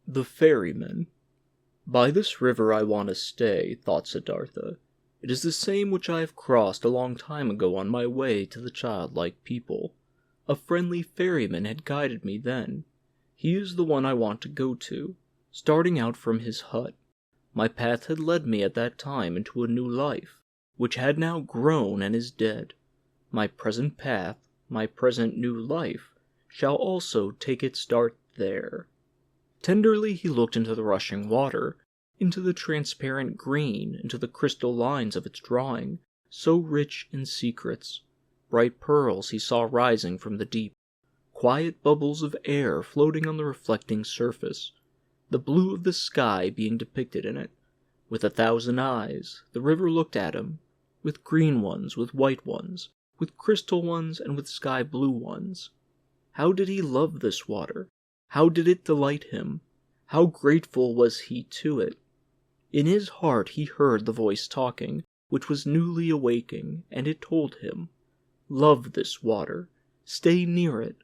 The Ferryman. By this river I want to stay, thought Siddhartha. It is the same which I have crossed a long time ago on my way to the childlike people. A friendly ferryman had guided me then. He is the one I want to go to, starting out from his hut. My path had led me at that time into a new life, which had now grown and is dead. My present path, my present new life, shall also take its start there. Tenderly he looked into the rushing water, into the transparent green, into the crystal lines of its drawing, so rich in secrets. Bright pearls he saw rising from the deep, quiet bubbles of air floating on the reflecting surface, the blue of the sky being depicted in it. With 1,000 eyes, the river looked at him, with green ones, with white ones, with crystal ones, and with sky blue ones. How did he love this water? How did it delight him? How grateful was he to it? In his heart he heard the voice talking, which was newly awaking, and it told him, "Love this water, stay near it,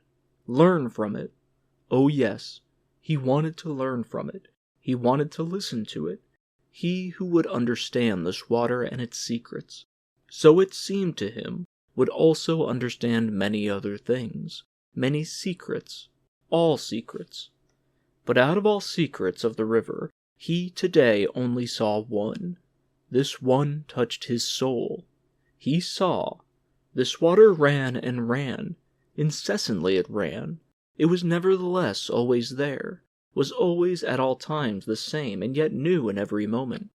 learn from it." Oh yes, he wanted to learn from it, he wanted to listen to it, he who would understand this water and its secrets, so it seemed to him, would also understand many other things, many secrets, all secrets. But out of all secrets of the river, he today only saw one. This one touched his soul. He saw. This water ran and ran. Incessantly it ran. It was nevertheless always there, was always at all times the same, and yet new in every moment.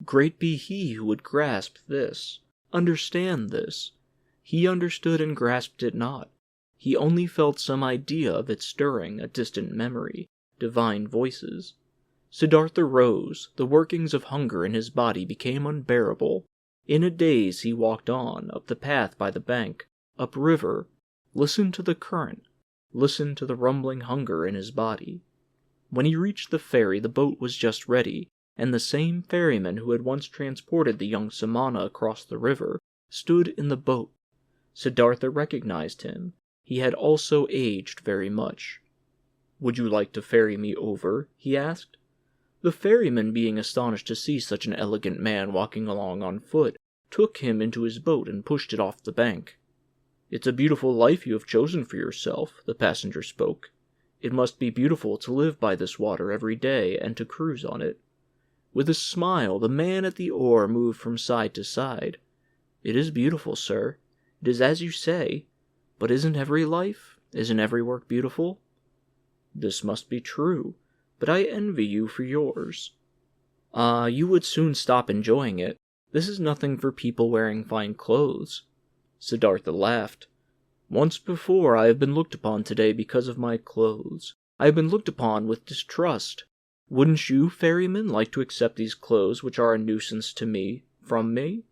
Great be he who would grasp this, understand this. He understood and grasped it not. He only felt some idea of it stirring, a distant memory, divine voices. Siddhartha rose. The workings of hunger in his body became unbearable. In a daze he walked on, up the path by the bank, up river, listened to the current, listened to the rumbling hunger in his body. When he reached the ferry, the boat was just ready, and the same ferryman who had once transported the young Samana across the river stood in the boat. Siddhartha recognized him. He had also aged very much. "Would you like to ferry me over?" he asked. The ferryman, being astonished to see such an elegant man walking along on foot, took him into his boat and pushed it off the bank. "It's a beautiful life you have chosen for yourself," the passenger spoke. "It must be beautiful to live by this water every day and to cruise on it." With a smile, the man at the oar moved from side to side. "It is beautiful, sir. It is as you say. But isn't every life, isn't every work beautiful?" "This must be true, but I envy you for yours." "Ah, you would soon stop enjoying it. This is nothing for people wearing fine clothes." Siddhartha laughed. "Once before I have been looked upon today because of my clothes. I have been looked upon with distrust. Wouldn't you, ferryman, like to accept these clothes which are a nuisance to me, from me?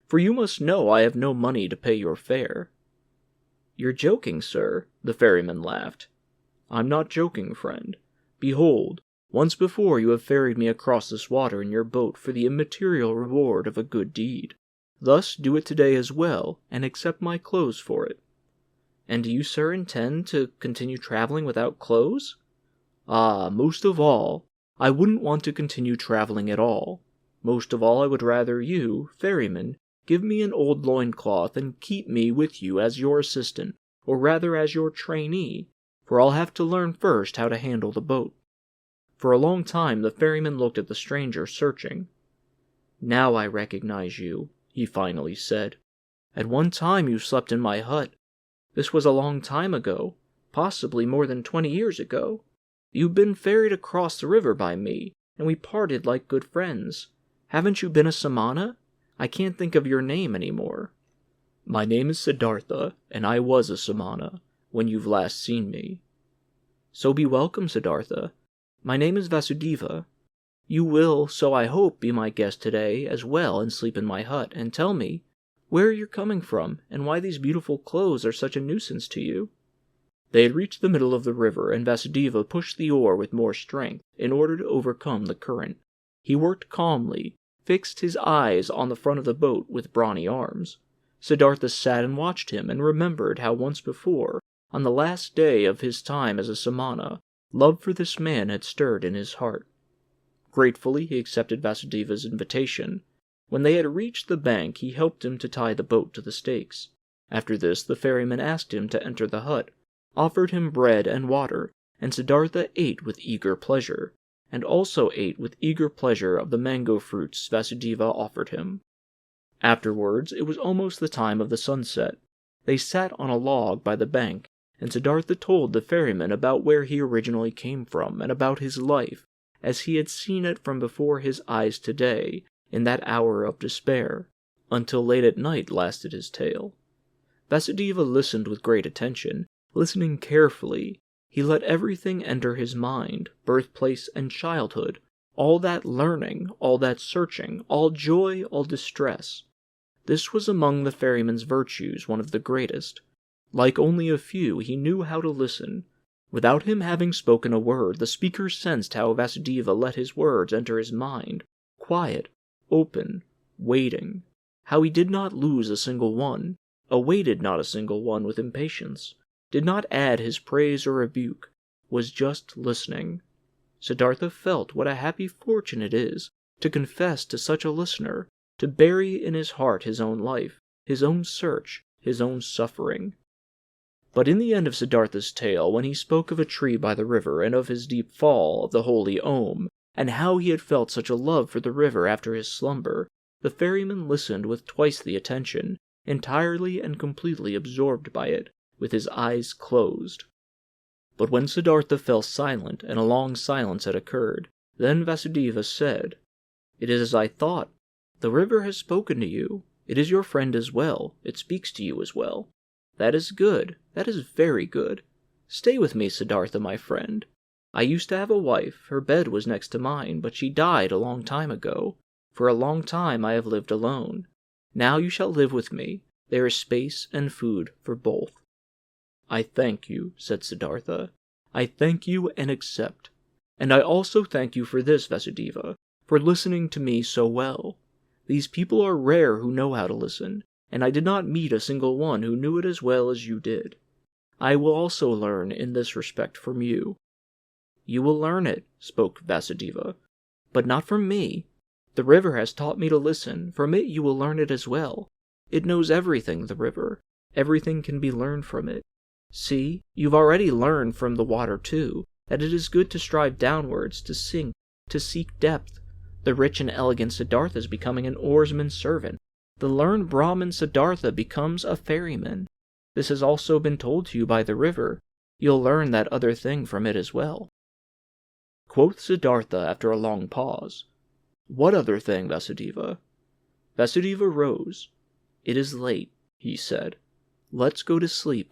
For you must know I have no money to pay your fare." "You're joking, sir," the ferryman laughed. "I'm not joking, friend. Behold, once before you have ferried me across this water in your boat for the immaterial reward of a good deed. Thus do it today as well, and accept my clothes for it." "And do you, sir, intend to continue traveling without clothes?" "Ah, most of all, I wouldn't want to continue traveling at all. Most of all I would rather you, ferryman, give me an old loincloth and keep me with you as your assistant, or rather as your trainee, for I'll have to learn first how to handle the boat." For a long time the ferryman looked at the stranger, searching. "Now I recognize you," he finally said. "At one time you slept in my hut. This was a long time ago, possibly more than 20 years ago. You've been ferried across the river by me, and we parted like good friends. Haven't you been a Samana? I can't think of your name anymore." "My name is Siddhartha, and I was a Samana, when you've last seen me." "So be welcome, Siddhartha. My name is Vasudeva. You will, so I hope, be my guest today as well and sleep in my hut, and tell me where you're coming from, and why these beautiful clothes are such a nuisance to you." They had reached the middle of the river, and Vasudeva pushed the oar with more strength in order to overcome the current. He worked calmly, fixed his eyes on the front of the boat with brawny arms. Siddhartha sat and watched him, and remembered how once before, on the last day of his time as a Samana, Love for this man had stirred in his heart. Gratefully he accepted Vasudeva's invitation. When they had reached the bank, he helped him to tie the boat to the stakes. After this, the ferryman asked him to enter the hut, offered him bread and water, and Siddhartha ate with eager pleasure, and also ate with eager pleasure of the mango fruits Vasudeva offered him. Afterwards, it was almost the time of the sunset. They sat on a log by the bank, and Siddhartha told the ferryman about where he originally came from and about his life, as he had seen it from before his eyes today, in that hour of despair, until late at night lasted his tale. Vasudeva listened with great attention, listening carefully. He let everything enter his mind, birthplace and childhood, all that learning, all that searching, all joy, all distress. This was among the ferryman's virtues one of the greatest. Like only a few, he knew how to listen. Without him having spoken a word, the speaker sensed how Vasudeva let his words enter his mind, quiet, open, waiting, how he did not lose a single one, awaited not a single one with impatience, did not add his praise or rebuke, was just listening. Siddhartha felt what a happy fortune it is to confess to such a listener, to bury in his heart his own life, his own search, his own suffering. But in the end of Siddhartha's tale, when he spoke of a tree by the river and of his deep fall, of the holy Om, and how he had felt such a love for the river after his slumber, the ferryman listened with twice the attention, entirely and completely absorbed by it, with his eyes closed. But when Siddhartha fell silent, and a long silence had occurred, then Vasudeva said, "It is as I thought. The river has spoken to you. It is your friend as well. It speaks to you as well. That is good. That is very good. Stay with me, Siddhartha, my friend. I used to have a wife. Her bed was next to mine, but she died a long time ago. For a long time I have lived alone. Now you shall live with me. There is space and food for both." "I thank you," said Siddhartha. "I thank you and accept. And I also thank you for this, Vasudeva, for listening to me so well. These people are rare who know how to listen, and I did not meet a single one who knew it as well as you did. I will also learn in this respect from you." "You will learn it," spoke Vasudeva, "but not from me. The river has taught me to listen. From it you will learn it as well. It knows everything, the river. Everything can be learned from it. See, you've already learned from the water, too, that it is good to strive downwards, to sink, to seek depth. The rich and elegant Siddhartha is becoming an oarsman's servant. The learned Brahmin Siddhartha becomes a ferryman. This has also been told to you by the river. You'll learn that other thing from it as well." Quoth Siddhartha after a long pause, "What other thing, Vasudeva?" Vasudeva rose. "It is late," he said. "Let's go to sleep.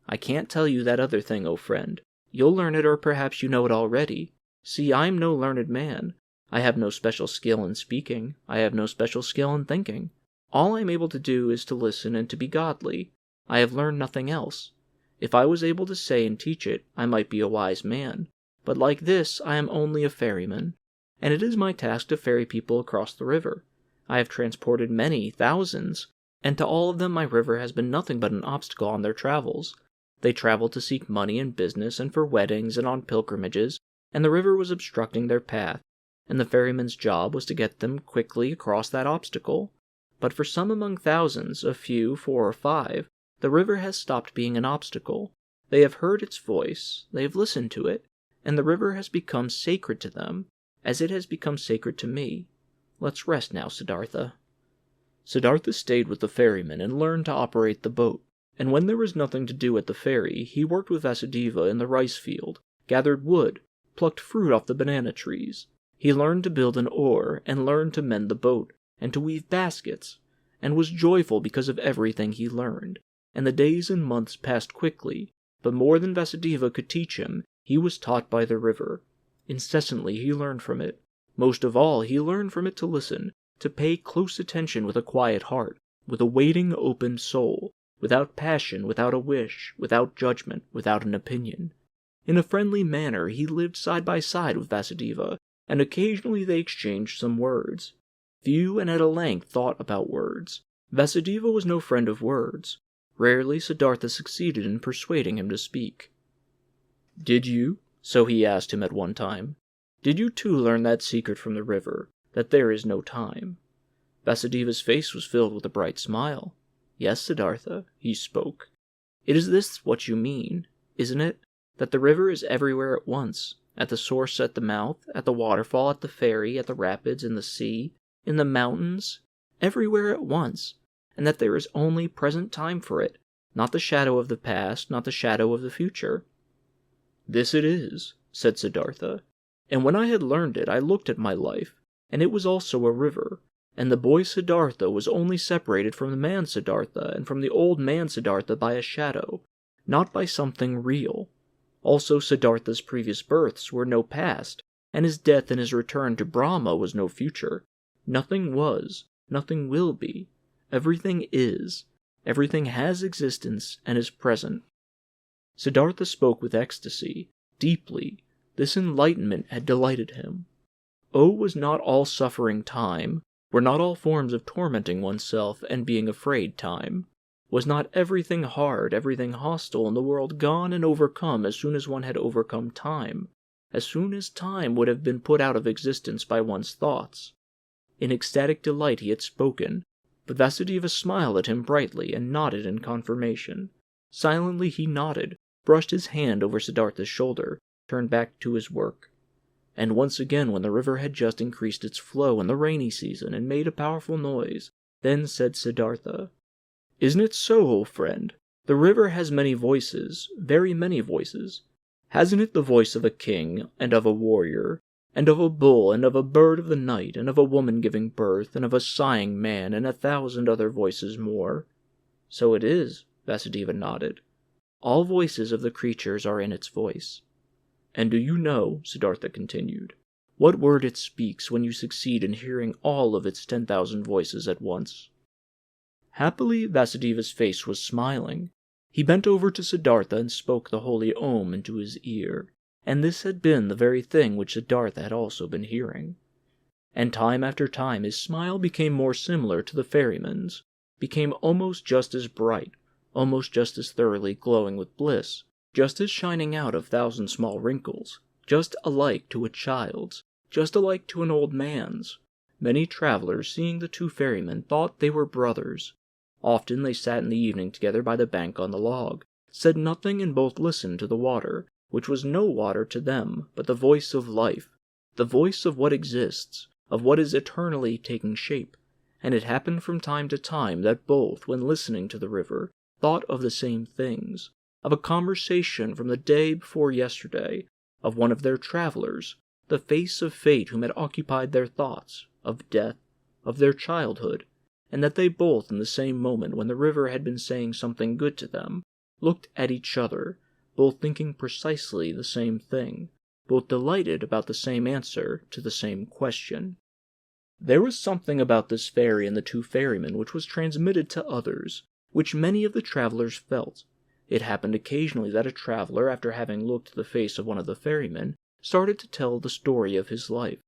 I can't tell you that other thing, O friend. You'll learn it, or perhaps you know it already. See, I am no learned man. I have no special skill in speaking. I have no special skill in thinking. All I am able to do is to listen and to be godly. I have learned nothing else. If I was able to say and teach it, I might be a wise man. But like this, I am only a ferryman. And it is my task to ferry people across the river. I have transported many, thousands, and to all of them my river has been nothing but an obstacle on their travels. They traveled to seek money and business and for weddings and on pilgrimages, and the river was obstructing their path, and the ferryman's job was to get them quickly across that obstacle. But for some among thousands, a few, 4 or 5, the river has stopped being an obstacle. They have heard its voice, they have listened to it, and the river has become sacred to them, as it has become sacred to me. Let's rest now, Siddhartha." Siddhartha stayed with the ferryman and learned to operate the boat, and when there was nothing to do at the ferry, he worked with Vasudeva in the rice field, gathered wood, plucked fruit off the banana trees. He learned to build an oar, and learned to mend the boat, and to weave baskets, and was joyful because of everything he learned. And the days and months passed quickly, but more than Vasudeva could teach him, he was taught by the river. Incessantly he learned from it. Most of all, he learned from it to listen, to pay close attention with a quiet heart, with a waiting, open soul, without passion, without a wish, without judgment, without an opinion. In a friendly manner he lived side by side with Vasudeva, and occasionally they exchanged some words. Few and at a length thought about words. Vasudeva was no friend of words. Rarely Siddhartha succeeded in persuading him to speak. "Did you," So he asked him at one time, "Did you too learn that secret from the river, that there is no time?" Vasudeva's face was filled with a bright smile. "Yes, Siddhartha," he spoke. "It is this what you mean, isn't it? That the river is everywhere at once, at the source, at the mouth, at the waterfall, at the ferry, at the rapids, in the sea, in the mountains, everywhere at once, and that there is only present time for it, not the shadow of the past, not the shadow of the future." "This it is," said Siddhartha, "and when I had learned it, I looked at my life, and it was also a river, and the boy Siddhartha was only separated from the man Siddhartha and from the old man Siddhartha by a shadow, not by something real. Also Siddhartha's previous births were no past, and his death and his return to Brahma was no future. Nothing was, nothing will be. Everything is. Everything has existence and is present." Siddhartha spoke with ecstasy, deeply. This enlightenment had delighted him. Oh, was not all suffering time? Were not all forms of tormenting oneself and being afraid time? Was not everything hard, everything hostile in the world gone and overcome as soon as one had overcome time, as soon as time would have been put out of existence by one's thoughts? In ecstatic delight he had spoken, but Vasudeva smiled at him brightly and nodded in confirmation. Silently he nodded, brushed his hand over Siddhartha's shoulder, turned back to his work. And once again, when the river had just increased its flow in the rainy season and made a powerful noise, then said Siddhartha, "Isn't it so, old friend? The river has many voices, very many voices. Hasn't it the voice of a king, and of a warrior, and of a bull, and of a bird of the night, and of a woman giving birth, and of a sighing man, and 1,000 other voices more?" "So it is," Vasudeva nodded. "All voices of the creatures are in its voice." "And do you know," Siddhartha continued, "what word it speaks when you succeed in hearing all of its 10,000 voices at once?" Happily, Vasudeva's face was smiling. He bent over to Siddhartha and spoke the holy Om into his ear, and this had been the very thing which Siddhartha had also been hearing. And time after time his smile became more similar to the ferryman's, became almost just as bright, almost just as thoroughly glowing with bliss, just as shining out of 1,000 small wrinkles, just alike to a child's, just alike to an old man's. Many travelers, seeing the two ferrymen, thought they were brothers. Often they sat in the evening together by the bank on the log, said nothing, and both listened to the water, which was no water to them, but the voice of life, the voice of what exists, of what is eternally taking shape. And it happened from time to time that both, when listening to the river, thought of the same things, of a conversation from the day before yesterday, of one of their travelers, the face of fate whom had occupied their thoughts, of death, of their childhood, and that they both, in the same moment when the river had been saying something good to them, looked at each other, both thinking precisely the same thing, both delighted about the same answer to the same question. There was something about this ferry and the two ferrymen which was transmitted to others, which many of the travelers felt. It happened occasionally that a traveler, after having looked at the face of one of the ferrymen, started to tell the story of his life,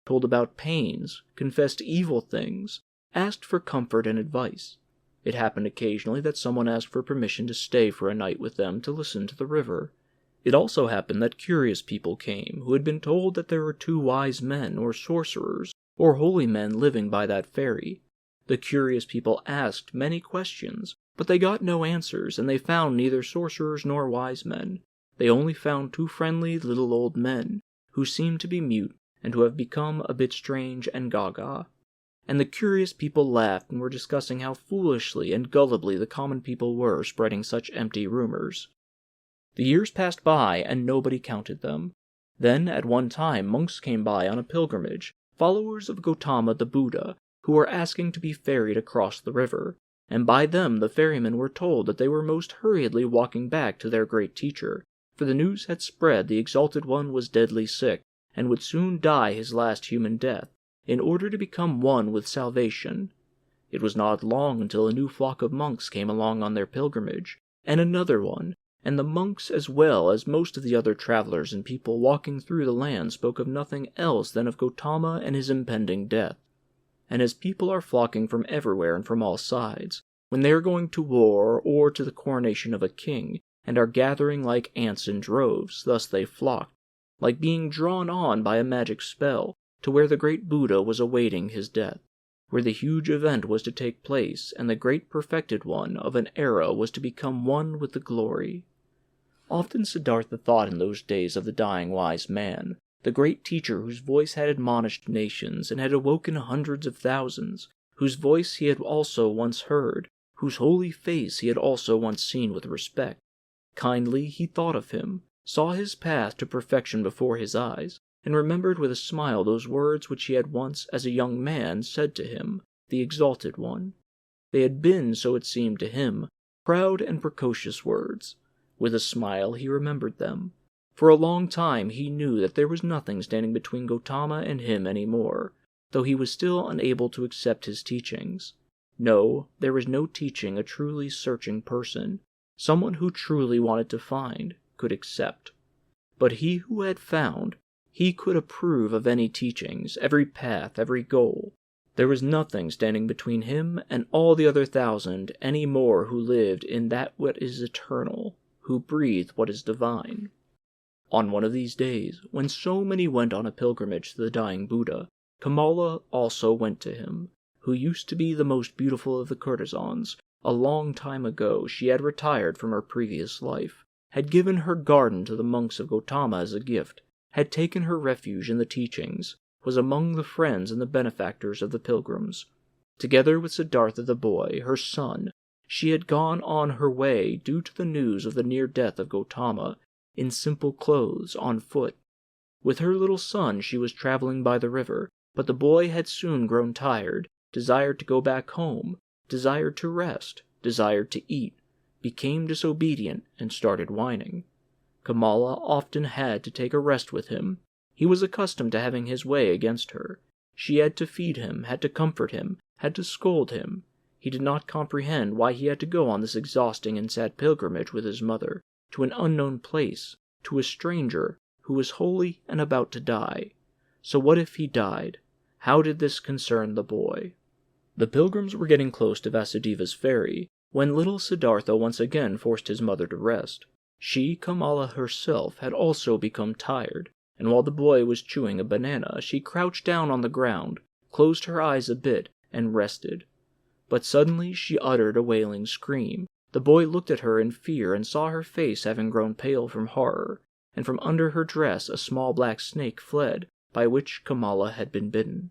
told about pains, confessed evil things, asked for comfort and advice. It happened occasionally that someone asked for permission to stay for a night with them to listen to the river. It also happened that curious people came, who had been told that there were 2 wise men, or sorcerers, or holy men living by that ferry. The curious people asked many questions, but they got no answers, and they found neither sorcerers nor wise men. They only found 2 friendly little old men, who seemed to be mute, and who have become a bit strange and gaga. And the curious people laughed and were discussing how foolishly and gullibly the common people were spreading such empty rumors. The years passed by, and nobody counted them. Then, at one time, monks came by on a pilgrimage, followers of Gautama the Buddha, who were asking to be ferried across the river, and by them the ferrymen were told that they were most hurriedly walking back to their great teacher, for the news had spread the exalted one was deadly sick, and would soon die his last human death, in order to become one with salvation. It was not long until a new flock of monks came along on their pilgrimage, and another one, and the monks as well as most of the other travelers and people walking through the land spoke of nothing else than of Gautama and his impending death. And as people are flocking from everywhere and from all sides, when they are going to war or to the coronation of a king, and are gathering like ants in droves, thus they flocked, like being drawn on by a magic spell to where the great Buddha was awaiting his death, where the huge event was to take place and the great perfected one of an era was to become one with the glory. Often Siddhartha thought in those days of the dying wise man, the great teacher whose voice had admonished nations and had awoken hundreds of thousands, whose voice he had also once heard, whose holy face he had also once seen with respect. Kindly he thought of him, saw his path to perfection before his eyes, and remembered with a smile those words which he had once, as a young man, said to him, the Exalted One. They had been, so it seemed to him, proud and precocious words. With a smile he remembered them. For a long time he knew that there was nothing standing between Gautama and him any more, though he was still unable to accept his teachings. No, there was no teaching a truly searching person, someone who truly wanted to find, could accept. But he who had found, he could approve of any teachings, every path, every goal. There was nothing standing between him and all the other thousand any more who lived in that what is eternal, who breathed what is divine. On one of these days, when so many went on a pilgrimage to the dying Buddha, Kamala also went to him, who used to be the most beautiful of the courtesans. A long time ago she had retired from her previous life, had given her garden to the monks of Gautama as a gift, had taken her refuge in the teachings, was among the friends and the benefactors of the pilgrims. Together with Siddhartha the boy, her son, she had gone on her way due to the news of the near death of Gautama, in simple clothes, on foot. With her little son she was traveling by the river, but the boy had soon grown tired, desired to go back home, desired to rest, desired to eat, became disobedient, and started whining. Kamala often had to take a rest with him. He was accustomed to having his way against her. She had to feed him, had to comfort him, had to scold him. He did not comprehend why he had to go on this exhausting and sad pilgrimage with his mother, to an unknown place, to a stranger who was holy and about to die. So what if he died? How did this concern the boy? The pilgrims were getting close to Vasudeva's ferry, when little Siddhartha once again forced his mother to rest. She, Kamala herself, had also become tired, and while the boy was chewing a banana, she crouched down on the ground, closed her eyes a bit, and rested. But suddenly she uttered a wailing scream. The boy looked at her in fear and saw her face having grown pale from horror, and from under her dress a small black snake fled, by which Kamala had been bitten.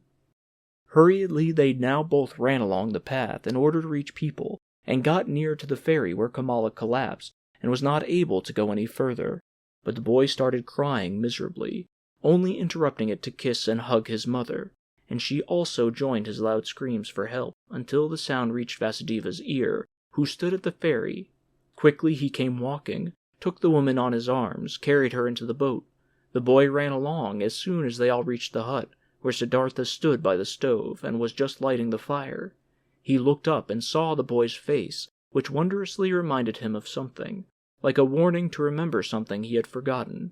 Hurriedly they now both ran along the path in order to reach people, and got near to the ferry where Kamala collapsed and was not able to go any further. But the boy started crying miserably, only interrupting it to kiss and hug his mother, and she also joined his loud screams for help until the sound reached Vasudeva's ear, who stood at the ferry. Quickly he came walking, took the woman on his arms, carried her into the boat. The boy ran along as soon as they all reached the hut, where Siddhartha stood by the stove and was just lighting the fire. He looked up and saw the boy's face, which wondrously reminded him of something, like a warning to remember something he had forgotten.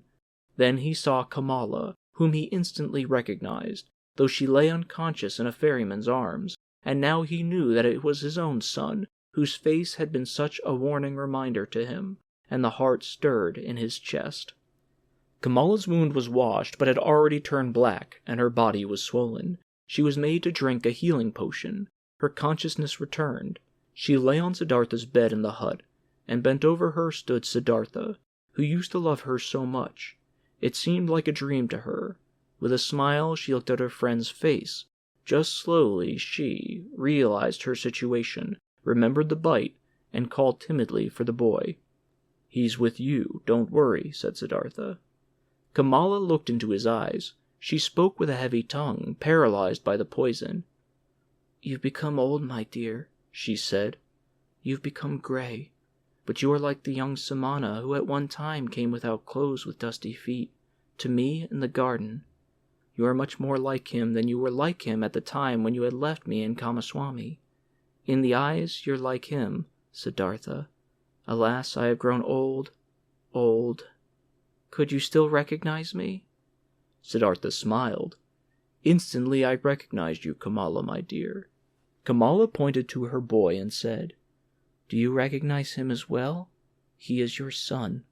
Then he saw Kamala, whom he instantly recognized, though she lay unconscious in a ferryman's arms, and now he knew that it was his own son, whose face had been such a warning reminder to him, and the heart stirred in his chest. Kamala's wound was washed, but had already turned black, and her body was swollen. She was made to drink a healing potion. Her consciousness returned. She lay on Siddhartha's bed in the hut, and bent over her stood Siddhartha, who used to love her so much. It seemed like a dream to her. With a smile she looked at her friend's face. Just slowly she realized her situation, remembered the bite, and called timidly for the boy. "He's with you, don't worry," said Siddhartha. Kamala looked into his eyes. She spoke with a heavy tongue, paralyzed by the poison. "You've become old, my dear," she said. "You've become gray. But you are like the young Samana who at one time came without clothes with dusty feet, to me in the garden. You are much more like him than you were like him at the time when you had left me in Kamaswami. In the eyes you're like him, Siddhartha. Alas, I have grown old, old. Could you still recognize me?" Siddhartha smiled. "Instantly I recognized you, Kamala, my dear." Kamala pointed to her boy and said, "Do you recognize him as well? He is your son."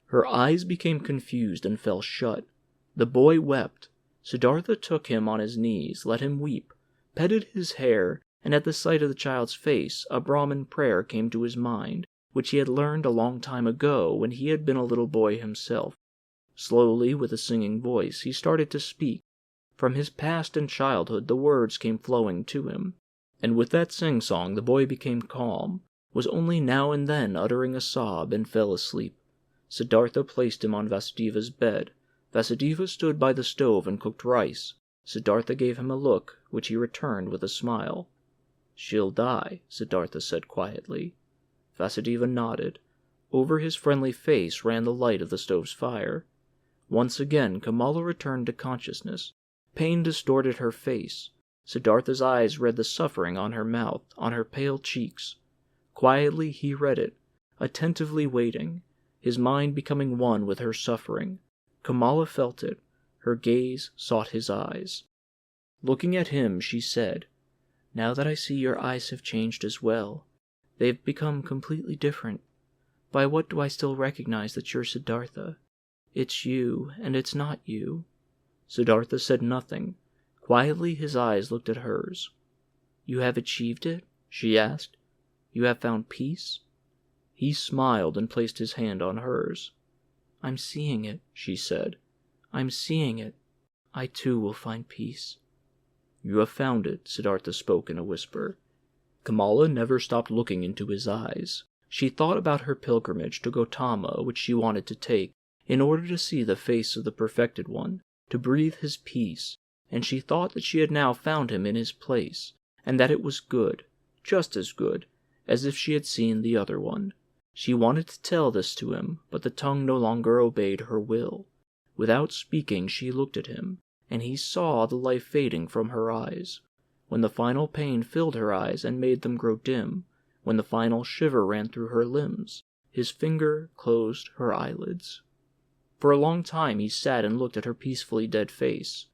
Her eyes became confused and fell shut. The boy wept. Siddhartha took him on his knees, let him weep, petted his hair, and at the sight of the child's face, a Brahmin prayer came to his mind, which he had learned a long time ago when he had been a little boy himself. Slowly, with a singing voice, he started to speak. From his past and childhood the words came flowing to him, and with that sing-song the boy became calm, was only now and then uttering a sob, and fell asleep. Siddhartha placed him on Vasudeva's bed. Vasudeva stood by the stove and cooked rice. Siddhartha gave him a look, which he returned with a smile. "She'll die," Siddhartha said quietly. Vasudeva nodded. Over his friendly face ran the light of the stove's fire. Once again Kamala returned to consciousness. Pain distorted her face. Siddhartha's eyes read the suffering on her mouth, on her pale cheeks. Quietly he read it, attentively waiting, his mind becoming one with her suffering. Kamala felt it. Her gaze sought his eyes. Looking at him, she said, "Now that I see your eyes have changed as well, they've become completely different. By what do I still recognize that you're Siddhartha? It's you, and it's not you." Siddhartha said nothing. Quietly his eyes looked at hers. "You have achieved it?" she asked. "You have found peace?" He smiled and placed his hand on hers. "I'm seeing it," she said. "I'm seeing it. I too will find peace." "You have found it," Siddhartha spoke in a whisper. Kamala never stopped looking into his eyes. She thought about her pilgrimage to Gautama, which she wanted to take, in order to see the face of the perfected one, to breathe his peace, and she thought that she had now found him in his place, and that it was good, just as good, as if she had seen the other one. She wanted to tell this to him, but the tongue no longer obeyed her will. Without speaking, she looked at him, and he saw the life fading from her eyes. When the final pain filled her eyes and made them grow dim, when the final shiver ran through her limbs, his finger closed her eyelids. For a long time he sat and looked at her peacefully dead face.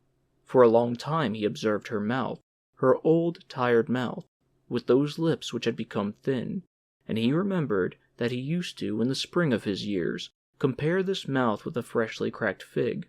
For a long time he observed her mouth, her old, tired mouth, with those lips which had become thin, and he remembered that he used to, in the spring of his years, compare this mouth with a freshly cracked fig.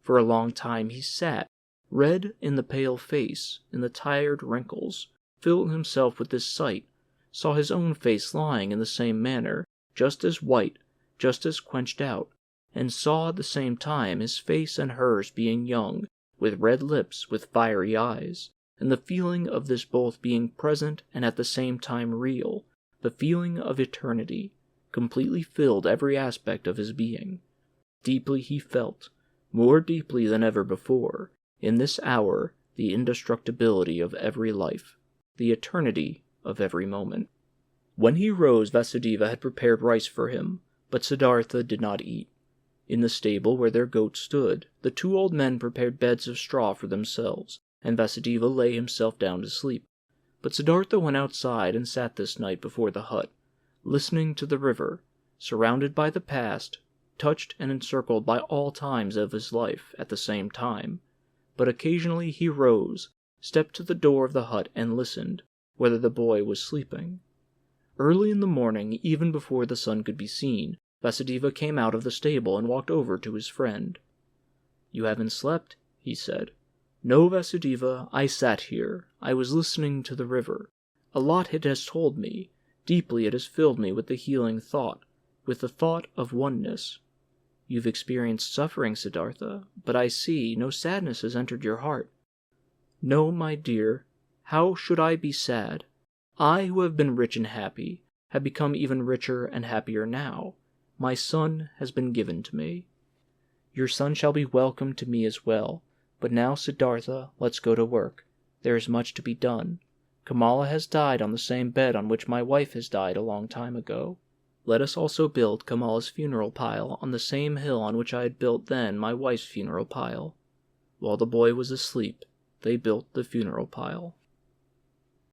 For a long time he sat, red in the pale face, in the tired wrinkles, filled himself with this sight, saw his own face lying in the same manner, just as white, just as quenched out, and saw at the same time his face and hers being young, with red lips, with fiery eyes, and the feeling of this both being present and at the same time real, the feeling of eternity, completely filled every aspect of his being. Deeply he felt, more deeply than ever before, in this hour, the indestructibility of every life, the eternity of every moment. When he rose, Vasudeva had prepared rice for him, but Siddhartha did not eat. In the stable where their goat stood, the two old men prepared beds of straw for themselves, and Vasudeva lay himself down to sleep. But Siddhartha went outside and sat this night before the hut, listening to the river, surrounded by the past, touched and encircled by all times of his life at the same time. But occasionally he rose, stepped to the door of the hut and listened, whether the boy was sleeping. Early in the morning, even before the sun could be seen, Vasudeva came out of the stable and walked over to his friend. "You haven't slept," he said. "No, Vasudeva, I sat here. I was listening to the river. A lot it has told me. Deeply it has filled me with the healing thought, with the thought of oneness. You've experienced suffering, Siddhartha, but I see no sadness has entered your heart." "No, my dear. How should I be sad? I, who have been rich and happy, have become even richer and happier now. My son has been given to me." "Your son shall be welcome to me as well. But now, Siddhartha, let's go to work. There is much to be done. Kamala has died on the same bed on which my wife has died a long time ago. Let us also build Kamala's funeral pile on the same hill on which I had built then my wife's funeral pile." While the boy was asleep, they built the funeral pile.